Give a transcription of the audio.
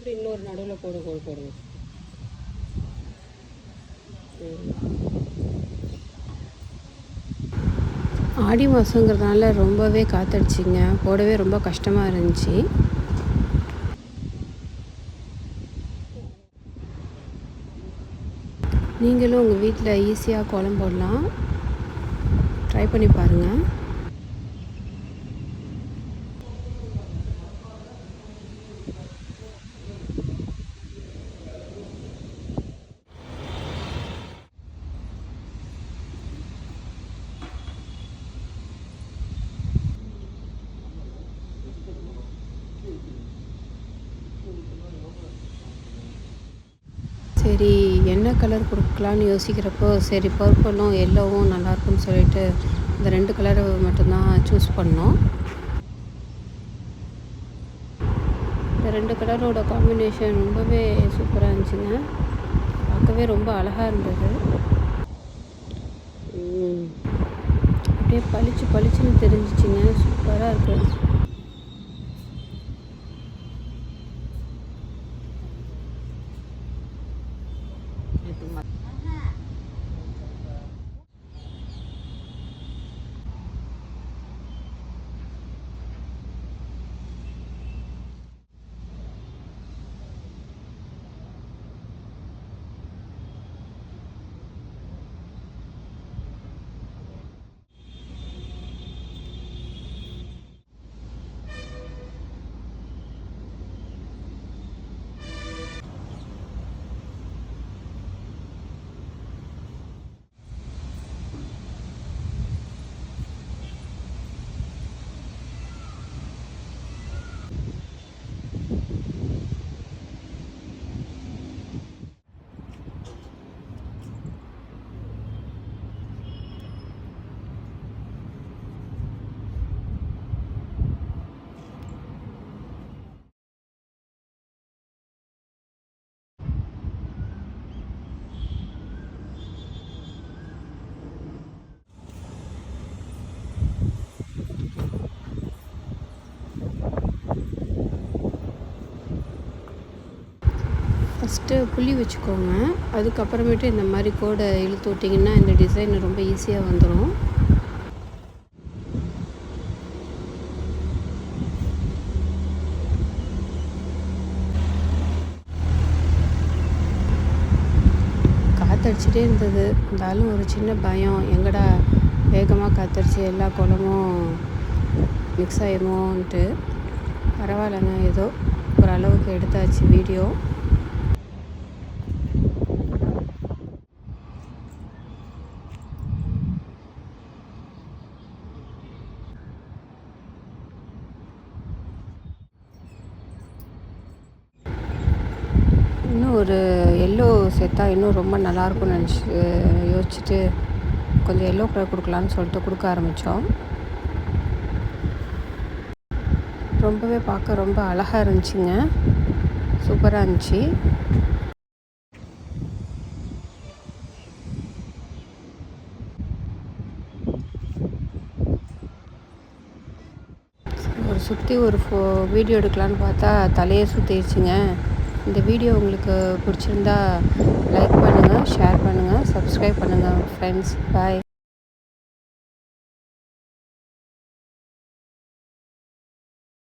போட்டு இன்னொரு நடுவில் கோடு போடுங்க. ஆடி மாதங்கிறதுனால ரொம்பவே காற்றடிச்சிங்க. போடவே ரொம்ப கஷ்டமாக இருந்துச்சு. நீங்களும் உங்கள் வீட்டில் ஈஸியாக கோலம் போடலாம். ட்ரை பண்ணி பாருங்கள். சரி, என்ன கலர் கொடுக்கலான்னு யோசிக்கிறப்போ சரி பர்பிளும் எல்லோவும் நல்லாயிருக்கும்னு சொல்லிட்டு இந்த 2 கலரை மட்டும்தான் சூஸ் பண்ணோம். இந்த 2 கலரோட காம்பினேஷன் ரொம்பவே சூப்பராக இருந்துச்சுங்க. பார்க்கவே ரொம்ப அழகாக இருந்தது. அப்படியே பளிச்சுன்னு தெரிஞ்சிச்சிங்க. சூப்பராக இருக்குது. ஃபஸ்ட்டு புள்ளி வச்சுக்கோங்க. அதுக்கப்புறமேட்டு இந்த மாதிரி கோடை இழுத்து விட்டிங்கன்னா இந்த டிசைன் ரொம்ப ஈஸியாக வந்துடும். காற்றடிச்சிட்டே இருந்தது. இருந்தாலும் ஒரு சின்ன பயம், எங்கடா வேகமாக காற்றடிச்சு எல்லா கோலமும் மிக்ஸ் ஆயிருமோன்ட்டு. பரவாயில்லைங்க, ஏதோ ஓரளவுக்கு எடுத்தாச்சு வீடியோ. இன்னும் ஒரு எல்லோ சேர்த்தா இன்னும் ரொம்ப நல்லாயிருக்கும்னு யோசிச்சுட்டு கொஞ்சம் எல்லோ கலர் கொடுக்கலான்னு சொல்லிட்டு கொடுக்க ஆரம்பித்தோம். ரொம்பவே பார்க்க ரொம்ப அழகாக இருந்துச்சுங்க. சூப்பராக இருந்துச்சு. சுற்றி ஒரு வீடியோ எடுக்கலான்னு பார்த்தா தலையை சுற்றிடுச்சுங்க. இந்த வீடியோ உங்களுக்கு பிடிச்சிருந்தா லைக் பண்ணுங்கள், ஷேர் பண்ணுங்கள், சப்ஸ்கிரைப் பண்ணுங்கள் ஃப்ரெண்ட்ஸ். பாய்.